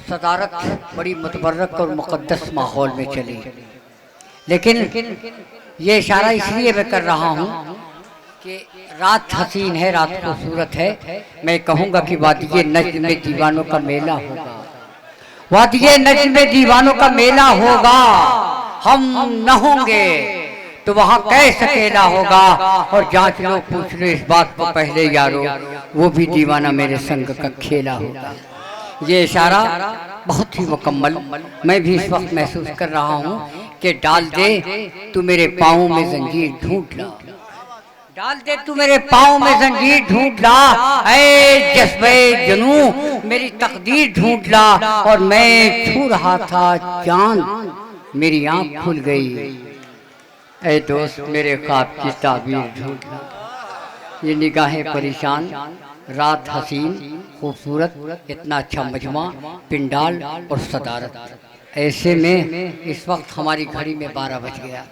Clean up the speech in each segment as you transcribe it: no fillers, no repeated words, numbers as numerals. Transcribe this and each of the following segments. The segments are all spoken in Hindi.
सदारत बड़ी मुतबर्रक और मुक़द्दस माहौल में चली, लेकिन ये इशारा इसलिए मैं कर रहा हूँ कि रात हसीन है, रात खूबसूरत है। मैं कहूँगा कि वादिये नज्म में दीवानों का मेला होगा, वादिये नज्म में दीवानों का मेला होगा। हम न होंगे तो वहाँ कैसे अकेला होगा। और जांच लो पूछ लो इस बात को पहले यारो, वो भी दीवाना मेरे संग का खेला होगा। ये इशारा बहुत ही मुकम्मल मैं भी इस वक्त महसूस कर रहा हूँ कि डाल दे तू मेरे पाँव में जंजीर ढूंढ ला, डाल दे तू मेरे पाँव में जंजीर ढूंढ ला, ऐ जज्बे जुनूं मेरी तकदीर ढूंढ ला। और मैं छू रहा था चांद, मेरी आँख खुल गई, ऐ दोस्त मेरे ख्वाब की ताबीर ढूंढ ला। ये निगाहें परेशान, रात हसीन खूबसूरत, इतना अच्छा मजमा, पिंडाल और सदारत। ऐसे में इस वक्त हमारी घड़ी में 12 बज गया।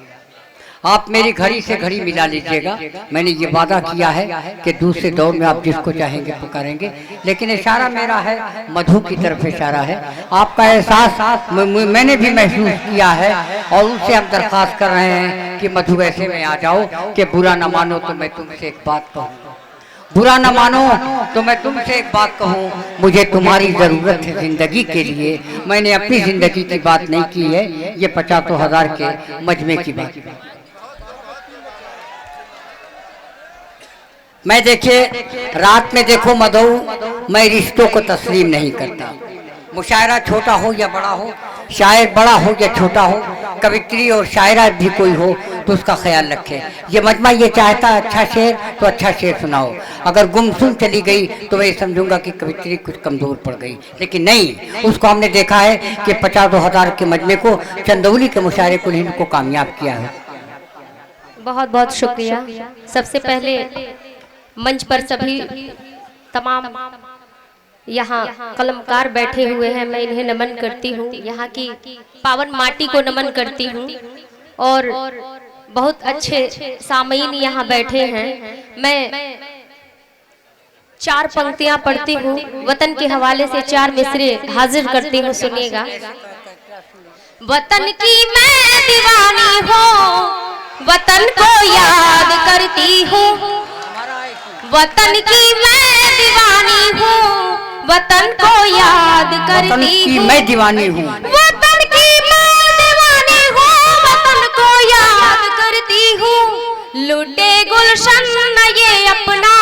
आप मेरी घड़ी से घड़ी मिला लीजिएगा। मैंने ये वादा किया है कि दूसरे दौर में आप जिसको चाहेंगे पुकारेंगे, लेकिन इशारा मेरा है मधु की तरफ इशारा है। आपका एहसास मैंने भी महसूस किया है और उससे हम दरख्वास्त कर रहे हैं कि मधु ऐसे में आ जाओ कि बुरा न मानो तो मैं तुमसे एक बात कहूँ, बुरा न मानो तो मैं तुमसे एक बात कहूँ, मुझे तुम्हारी ज़रूरत है ज़िंदगी के लिए। मैंने अपनी ज़िंदगी की बात नहीं की है, ये 50,000 के मजमे की बात। मैं देखिए रात में देखो मधु, मैं रिश्तों को तस्लीम नहीं करता। मुशायरा छोटा हो या बड़ा हो, शायर बड़ा हो या छोटा हो, कवित्री और शायरा भी कोई हो तो उसका ख्याल रखे। ये मजमा ये चाहता है अच्छा शेर तो अच्छा शेर सुनाओ, अगर गुमसुम चली गई तो मैं समझूंगा कि कवित्री कुछ कमज़ोर पड़ गई। लेकिन नहीं, उसको हमने देखा है कि 50,000 के मजमे को, चंदौली के मुशायरे को हिंद को कामयाब किया है। बहुत बहुत शुक्रिया। सबसे पहले मंच पर सभी तमाम यहाँ कलमकार बैठे हुए हैं, मैं इन्हें नमन करती हूँ, यहाँ की पावन माटी को नमन करती हूँ। और बहुत अच्छे सामईन यहाँ बैठे हैं। मैं 4 पंक्तियाँ पढ़ती हूँ, वतन के हवाले से 4 मिसरे हाजिर करती हूँ, सुनिएगा। वतन की मैं दीवानी हूँ, वतन को याद करती हूँ, वतन की मैं दीवानी हूँ, वतन को याद करती हूँ, मैं दीवानी हूँ, वतन की मैं दीवानी हूँ, वतन को याद करती हूँ। लूटे गुलशन ये अपना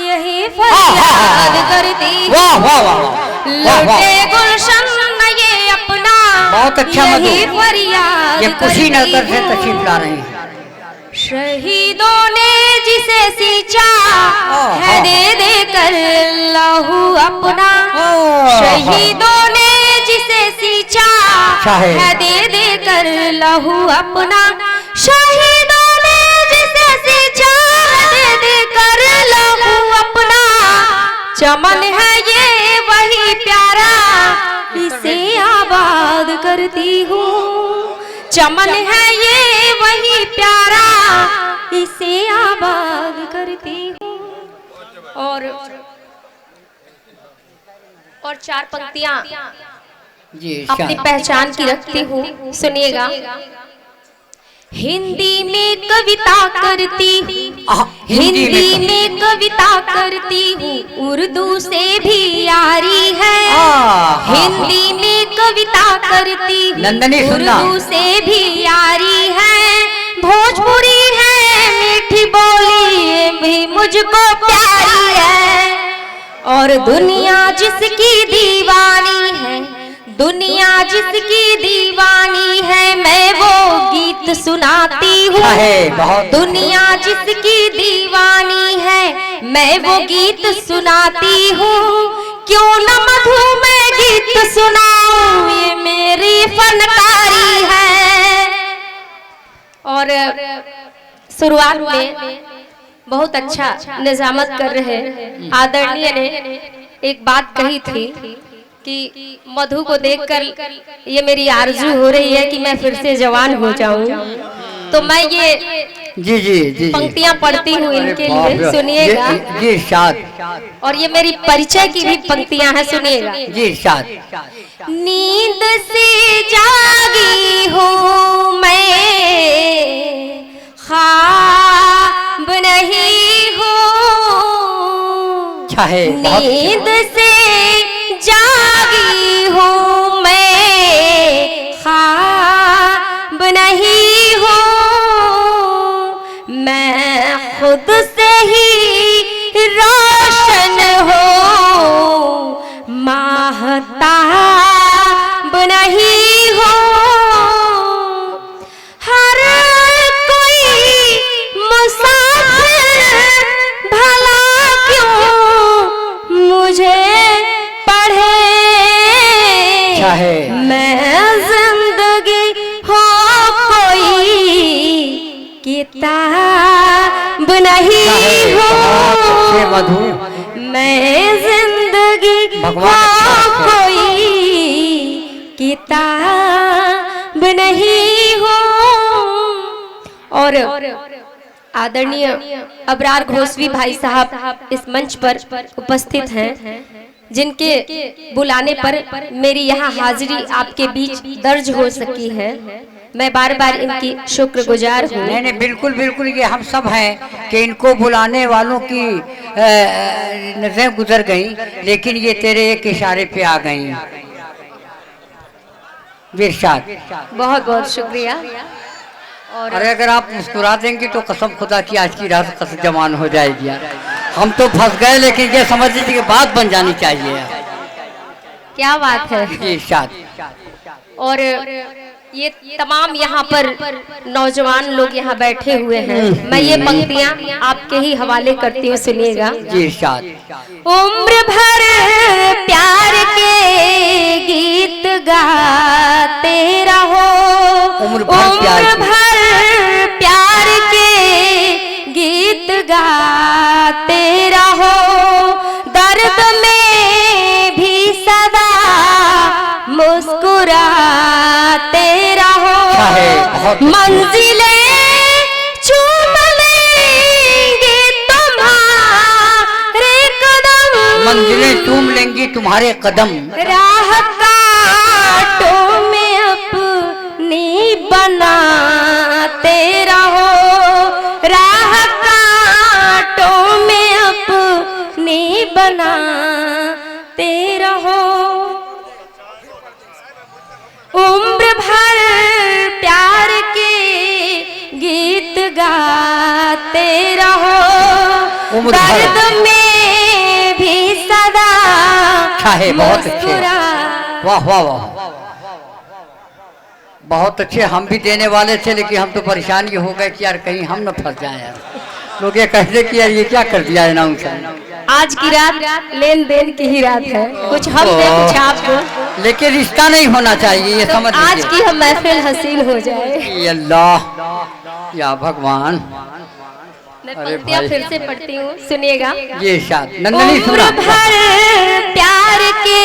यही फरियाद करती हूँ, लूटे गुलशन ये अपना बहुत अच्छा यही फरियाद, ये कुशीनगर से तशरीफ ला रहे हैं। शहीदों ने जिसे सींचा है दे दे कर लहू अपना, शहीदों ने जिसे सींचा है दे दे कर लहू अपना, शहीदों ने जिसे सींचा है दे दे कर लहू अपना। चमन है ये वही प्यारा, इसे आबाद करती हूँ, चमन है ये वही प्यारा, इसे आबाद करती हूँ। और 4 पंक्तियाँ अपनी पहचान की रखती हूँ, सुनिएगा। हिंदी में कविता करती हूँ, हिंदी में कविता करती हूँ, उर्दू से भी यारी है, हिंदी में कविता करती हूँ, उर्दू से भी यारी है, भोजपुरी है मीठी बोली भी मुझको प्यारी है। और दुनिया जिसकी दीवानी है, दुनिया जिसकी दीवानी है, मैं वो गीत सुनाती हूँ, दुनिया जिसकी दीवानी है, मैं वो गीत सुनाती हूँ। क्यों न मधु मैं गीत सुनाऊं, ये मेरी फनकारी है। और शुरुआत में बहुत अच्छा निजामत कर रहे आदरणीय ने एक बात कही थी कि मधु को देखकर ये मेरी आरज़ू हो रही है कि मैं फिर से जवान हो जाऊं। तो मैं ये जी जी जी पंक्तियां पढ़ती हूँ इनके बाप लिए, रे। सुनिएगा। जी इरशाद। और ये मेरी परिचय की भी पंक्तियां हैं, सुनिएगा। जी इरशाद। नींद से जागी हूँ मैं, ख्वाब नहीं हूँ। चाहे नींद से जागी हूँ मैं, ख्वाब नहीं हूँ। मैं खुद से ही रोशन हूँ, माहताब नहीं हूँ। हर कोई मुसाफिर भला क्यों मुझे पढ़े। चाहे मैं जिंदगी हो कोई किताब नहीं हूँ। मधु मैं जिंदगी हो कोई किताब नहीं हूँ। और आदरणीय अबरार घोषवी भाई साहब इस मंच पर उपस्थित हैं, जिनके बुलाने पर मेरी यहाँ हाजिरी आपके बीच दर्ज हो सकी है। मैं बार बार इनकी शुक्रगुजार हूँ। नहीं नहीं, बिल्कुल बिल्कुल, ये हम सब हैं कि इनको बुलाने वालों की नजरें गुजर गई, लेकिन ये तेरे एक इशारे पे आ गई। इरशाद। बहुत बहुत शुक्रिया। और अरे अगर आप मुस्कुरा देंगी तो कसम खुदा की आज की रात कसम जमान हो जाएगी यार। हम तो फंस गए, लेकिन ये समझ लीजिए कि बात बन जानी चाहिए। क्या बात है। इरशाद। और ये तमाम यहाँ पर नौजवान लोग यहाँ बैठे हुए हैं, मैं ये पंक्तियाँ आपके ही हवाले करती हूँ, सुनिएगा। जी इरशाद। उम्र भर प्यार के गीत गाते रहो, उम्र भर प्यार के गीत गाते रहो। दर्द में भी सदा मुस्कुराते रहो। मंजिलें चूम लेंगे तुम्हारे कदम, मंजिलें चूम लेंगी तुम्हारे कदम। राह कांटों में अपनी बनाते रहो, राह कांटों में अपनी बनाते रहो। उम्र भर प्यार के गीत गाते रहो, दर्द में भी सदा मुस्कुरा। वाह वाह वाह, बहुत अच्छे। हम भी देने वाले थे, लेकिन हम तो परेशान ये हो गए कि यार कहीं हम न फंस जाए यार। लोग ये कहते कि यार ये क्या कर दिया है अनाउंसर। आज की रात लेन देन की ही रात है, कुछ हम दे कुछ आप दो, लेकिन रिश्ता नहीं होना चाहिए, ये समझ आज की हम महफिल हसीन हो जाए। ये अल्लाह या भगवान। मैं पंक्तियाँ फिर से पढ़ती हूँ, सुनिएगा। ये शाद नंदनी सुना। उम्र भर प्यार के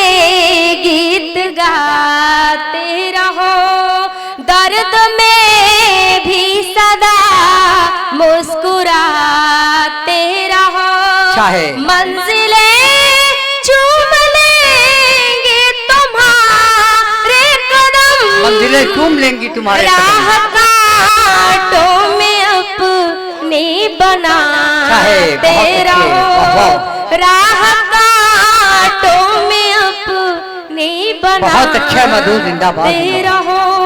गीत गाते रहो, दर्द में भी सदा मुस्कुराते रहो। मंजिलें चूम लेंगे तुम्हारे कदम, मंजिलें चूम लेंगी तुम्हारे राह कांटों में अपनी बनाते रहो, राह कांटों में अपनी बनाते रहो। बहुत अच्छे मधु, जिंदाबाद,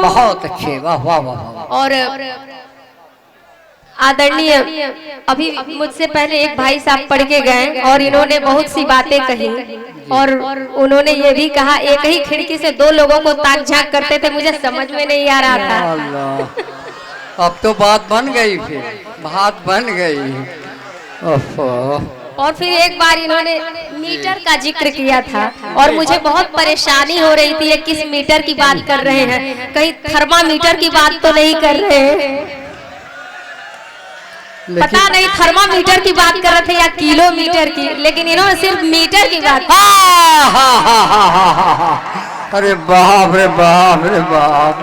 बहुत अच्छे। वाह वाह वाह। और आदरणीय अभी मुझसे पहले एक भाई साहब पढ़ के गए और इन्होंने बहुत सी बातें कही, और उन्होंने ये भी कहा, एक ही खिड़की से दो लोगों को ताक झांक करते थे, मुझे समझ में नहीं आ रहा था। अल्लाह, अब तो बात बन गई, फिर बात बन गई। और फिर एक बार इन्होंने मीटर का जिक्र किया था, और मुझे बहुत परेशानी हो रही थी, ये किस मीटर की बात कर रहे हैं, कहीं थर्मामीटर की बात तो नहीं कर रहे हैं। पता नहीं थर्मामीटर की बात कर रहे थे या किलोमीटर की, लेकिन इन्होंने सिर्फ मीटर की बात। अरे बाप रे बाप रे बाप।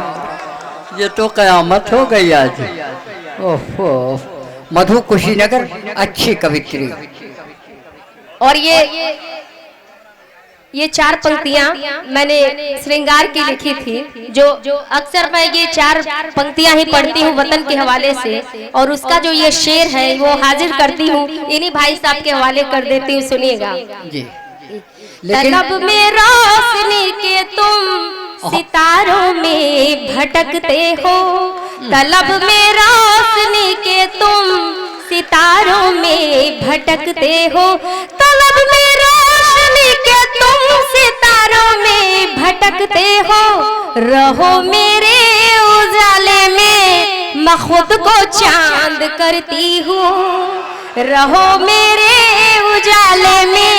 ये तो कयामत हो गई आज। ओहो, मधु कुशीनगर अच्छी कवित्री। और ये 4 पंक्तियां मैंने श्रृंगार की लिखी थी, जो अक्सर मैं ये 4 पंक्तियां ही पढ़ती हूँ वतन के हवाले से, और उसका जो ये शेर है वो हाजिर करती हूँ, इन्हीं भाई साहब के हवाले कर देती हूँ, सुनिएगा। तलब में रोशनी के तुम सितारों में भटकते हो, तलब में रोशनी के तुम सितारों में भटकते हो, तलब में रोशनी के तुम सितारों में भटकते हो, रहो मेरे उजाले में मैं खुद को चांद करती हूँ, रहो मेरे उजाले में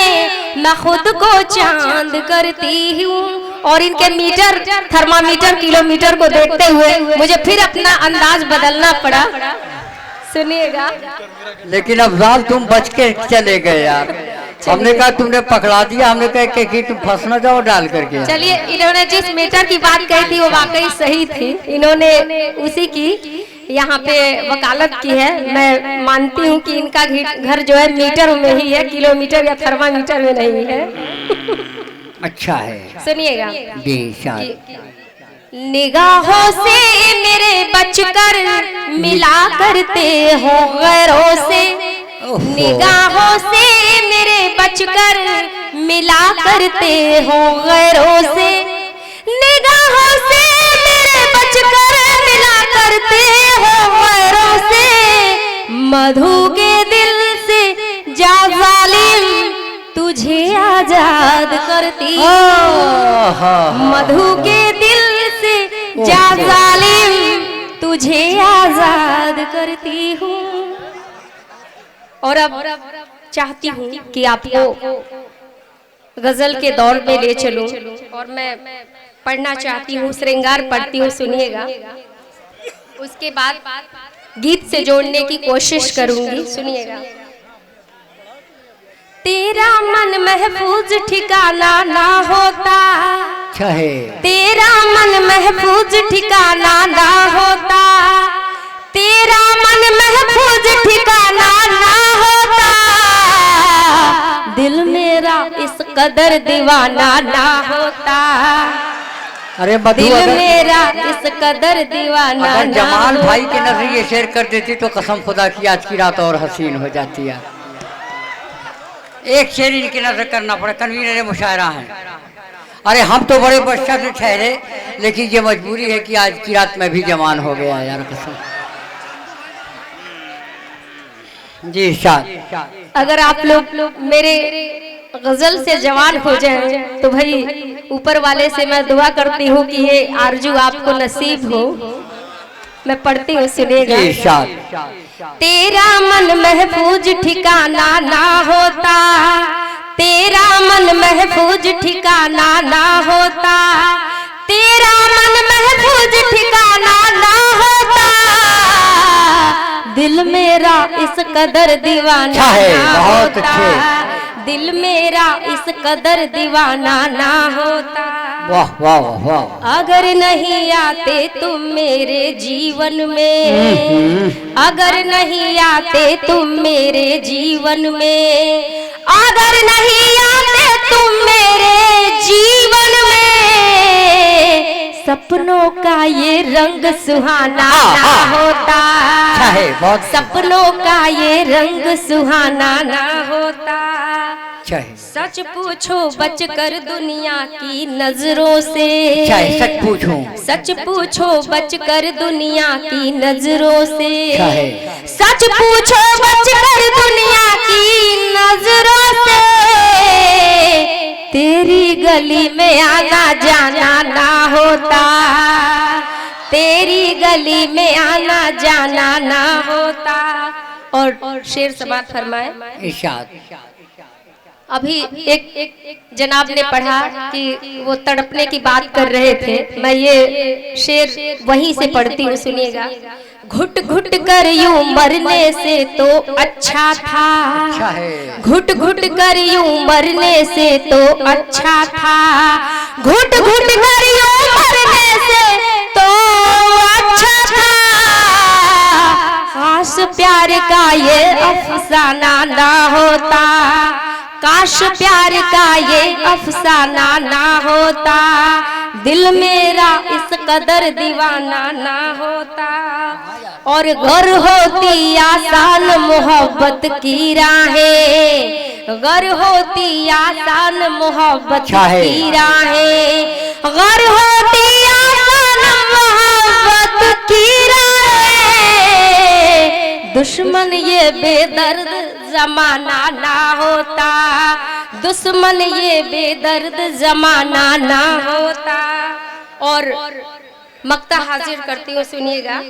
मैं खुद को चांद करती हूँ। और इनके मीटर, थर्मामीटर, किलोमीटर को देखते हुए मुझे फिर अपना अंदाज बदलना पड़ा, सुनिएगा। लेकिन अफजाल तुम बच के चले गए यार, हमने कहा तुमने पकड़ा दिया, हमने कहा कि तुम फंस न जाओ डाल करके। चलिए, इन्होंने जिस मीटर की बात कही थी वो वाकई सही थी, इन्होंने उसी की यहाँ पे वकालत की है। मैं मानती हूँ कि इनका घर जो है मीटर में ही है, किलोमीटर या थर्मामीटर में नहीं है। अच्छा है, सुनिएगा। निगाहों से मेरे बचकर मिला करते हो गैरों से, निगाहों से मेरे बचकर मिला करते हो गैरों से, निगाहों से मेरे बचकर मिला करते हो गैरों से, मधु के दिल से जा जालिम तुझे आजाद करती हूँ, मधु के दिल से जा जालिम तुझे आजाद करती हूँ। और अब चाहती हूँ कि आपको गजल के दौर में ले चलूं, और मैं पढ़ना चाहती हूँ, श्रृंगार पढ़ती हूँ, सुनिएगा। उसके बाद गीत से जोड़ने की कोशिश करूंगी, सुनिएगा। तेरा मन महफूज ठिकाना ना होता, तेरा मन महफूज ठिकाना ना होता, तेरा मन महफूज ठिकाना ना होता, दिल मेरा इस कदर दीवाना ना होता, अरे दिल मेरा इस कदर दीवाना। अगर जमाल भाई के नजरिए शेयर कर देती तो कसम खुदा की आज की रात और हसीन हो जाती है। एक शेर इनकी नजर करना पड़ा, कन्वीनर मुशायरा है। अरे हम तो बड़े बच्चा से ठहरे, लेकिन ये मजबूरी है कि आज की रात में भी जवान हो गया यार, कसम। जी शाद, अगर आप लोग मेरे गजल से जवान हो जाएं तो भाई ऊपर वाले से मैं दुआ करती हूँ कि ये आरजू आपको नसीब हो। मैं पढ़ती हूँ, सुनिएगा। तेरा मन महफूज ठिकाना ना होता, तेरा मन महफूज ठिकाना ना होता, तेरा मन महफूज ठिकाना ना होता, दिल मेरा इस कदर दीवाना ना होता, दिल मेरा इस कदर दीवाना ना होता। वाह वाह वाह। अगर नहीं आते तुम मेरे जीवन में, अगर नहीं आते तुम मेरे जीवन में, अगर नहीं आते तुम मेरे जीवन में, सपनों का ये रंग सुहाना ना होता, सपनों का ये रंग सुहाना ना होता। सच पूछो बचकर दुनिया की नजरों से, सच पूछो, सच पूछो बचकर दुनिया की नजरों से, सच पूछो बचकर दुनिया की नजरों से, तेरी गली में आना जाना ना होता, तेरी गली में आना जाना ना होता। और शेर समाप्त फरमाए। इरशाद। अभी एक जनाब ने पढ़ा कि वो तड़पने की बात कर रहे थे, मैं ये शेर वहीं से पढ़ती हूँ, सुनिएगा। घुट घुट कर यूं मरने से तो अच्छा था, घुट घुट कर यूं मरने से तो अच्छा था, घुट घुट कर यूं मरने से तो प्यार का ये अफसाना ना होता, काश प्यार का ये अफसाना ना होता, दिल मेरा इस कदर दीवाना ना होता। और घर होती आसान मोहब्बत की राहें, घर होती आसान मोहब्बत की राहें, घर होती आसान मोहब्बत की राहें, दुश्मन ये बेदर्द जमाना ना होता, दुश्मन ये बेदर्द जमाना ना होता। और मक्ता हाजिर करती हूँ, सुनिएगा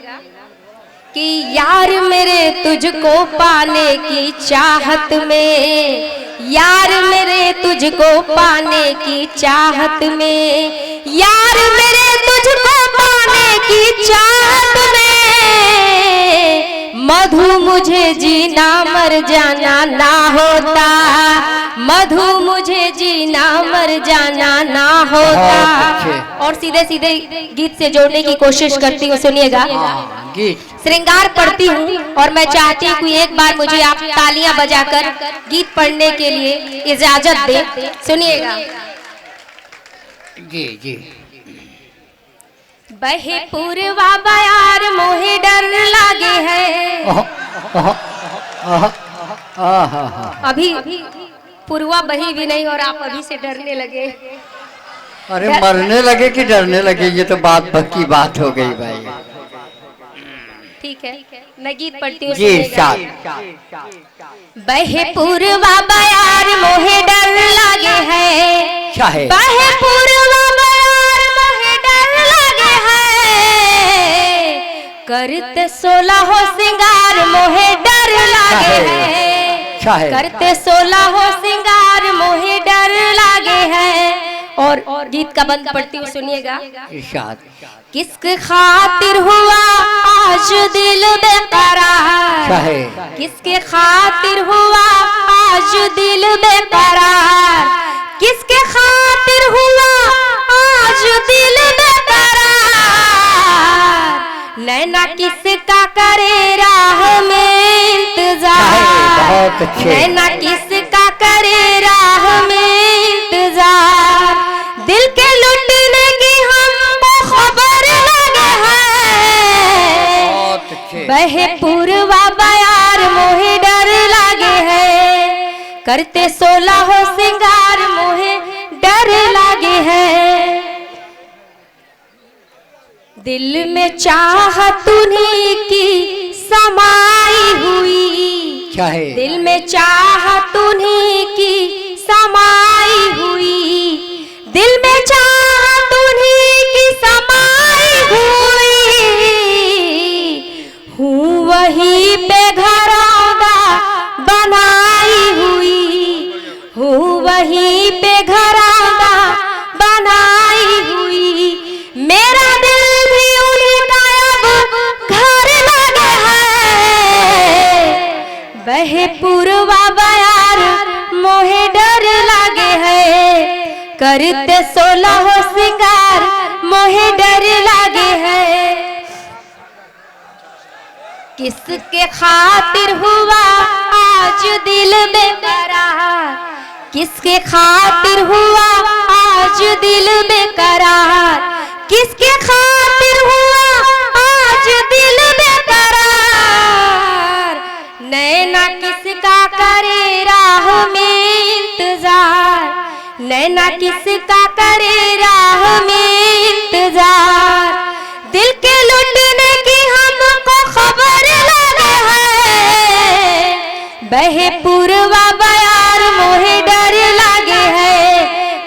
कि यार मेरे तुझको पाने की चाहत में, यार मेरे तुझको पाने की चाहत में, यार मेरे तुझको पाने की चाहत में, मधु मुझे जीना मर जाना ना होता, मधु मुझे जीना मर जाना ना होता। और सीधे सीधे गीत से जोड़ने की कोशिश करती हूँ, सुनिएगा। श्रृंगार पढ़ती हूँ और मैं चाहती हूँ कि एक बार मुझे आप तालियां बजाकर गीत पढ़ने के लिए इजाजत दें, सुनिएगा। जी जी। बहे पूर्वा बयार मोहे डर लागे है। अभी पूर्वा बही भी नहीं और आप अभी से डरने लगे। अरे मरने लगे कि डरने लगे, ये तो बात की बात हो गई भाई। ठीक है, मैं गीत पढ़ती हूँ। जी बहे पूर्वा बयार मोहे डर लागे है, बहे पूर्वा बयार मोहे डर लागे है, करते 16 हो सिंगार मोहे डर लागे है, करते 16 हो सिंगार मोहे डर लागे है। और गीत का बंद पढ़ती हूँ, सुनिएगा। किसके खातिर हुआ आज दिल बेकरार, किसके खातिर हुआ आज दिल बेकरार, किसके खातिर हुआ आज दिल बेकरार, नैना किसका करे राह में इंतजार, नैना किसका करे राह में इंतजार, दिल के लुटने की हमको खबर लगे है, बहे पूर्वा बयार मोहे डर लागे है, करते 16 हो सिंगार मोहे डर लागे है। दिल में चाहत उन्हीं की समाई हुई, दिल में चाहत उन्हीं की समाई हुई, दिल में चाहत उन्हीं की समाई हुई, हूँ वहीं पे घरौंदा बनाई हुई, हूँ वहीं पे घरौंदा बनाई हुई, मेरा दिल भी उन्हीं का अब घर लगा है, बहे पूर्वा बयार मोहे डर लागे है, करते 16 हो सिंगार मोहे डर लागे है। किसके खातिर हुआ आज दिल बेकरार, किसके खातिर हुआ आज दिल बेकरार, किसके खातिर हुआ आज दिल बेकरार, नैना किसका करे राह में इंतजार, नैना किसका करे राह में इंतजार, दिल के लुटने की हमको खबर लगे है, बहे पूर्वा बयार मोहे डर लागे है,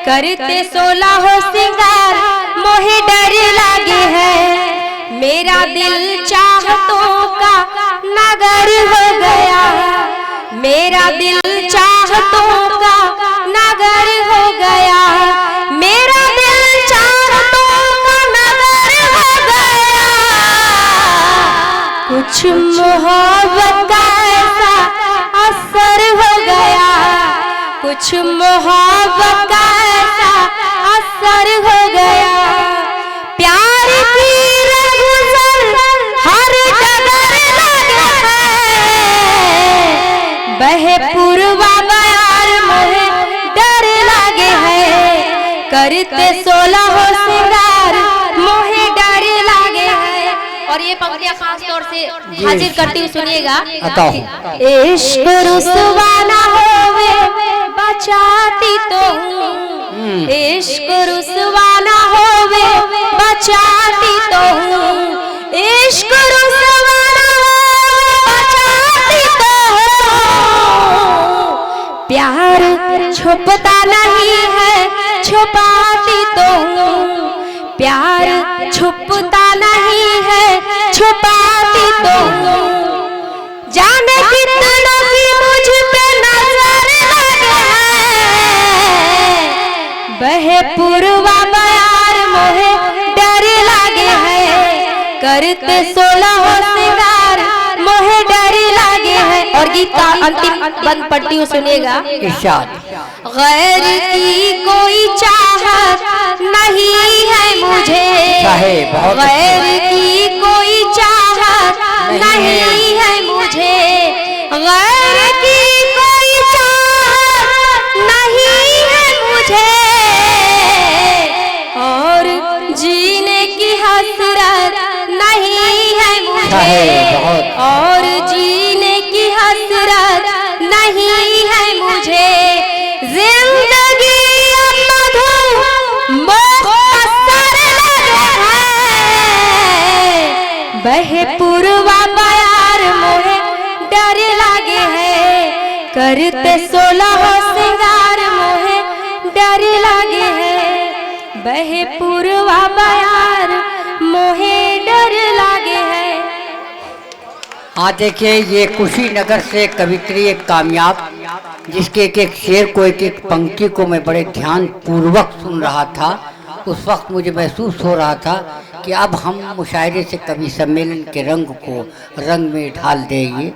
करते 16 हो सिंगार मोहे डर लागे है, मेरा दिल चाहतों का नगर हो गया, मेरा दिल चाहतों का नगर हो गया, मेरा दिल चाहतों का नगर हो गया, कुछ मोहब्बत का ऐसा असर हो गया, कुछ मोहब्बत का ऐसा असर हो गया, प्यार की रंगुजर हर जगह लगे है, बहे पूर्वा बयार मोहे डर लागे है, करते 16 हो सिंगार मोहे डर लागे है। और ये पंक्तियां खास तौर से हाजिर करती हूँ, सुनिएगा। इश्क रुसवाना होवे बचाती तो हूँ, इश्क रुसवाना होवे बचाती तो हूँ, इश्क रुसवाना होवे बचाती तो हूँ, प्यार छुपता नहीं है छुपाती तो हूँ, प्यार छुपता नहीं है छुपाती तो हूँ, जाने कितना की मुझ पे नजर लगे है, बहे पूर्वा बयार मोहे डर लागे है, करते 16 हो सिंगार मोहे डर लागे है। और गीत का अंतिम बंद पढ़ती हूँ, सुनिएगा। गैर की कोई चाहत नहीं है मुझे, गैर की कोई चाहत नहीं है मुझे, गैर की कोई चाहत नहीं है मुझे, और जीने की हसरत नहीं है मुझे, और जीने की हसरत नहीं है मुझे, जिंदगी मधु मुख्तसर लगे है, बहे पूर्वा बयार मोहे डर लागे है, करते 16 हो सिंगार मोहे डर लागे है, बहे पूर्वा बयार मोहे डर लागे है। हाँ देखिए, ये कुशीनगर से कवित्री एक कामयाब, जिसके एक एक शेर को, एक एक पंक्ति को मैं बड़े ध्यान पूर्वक सुन रहा था। उस वक्त मुझे महसूस हो रहा था कि अब हम मुशायरे से कवि सम्मेलन के रंग को रंग में ढाल देंगे।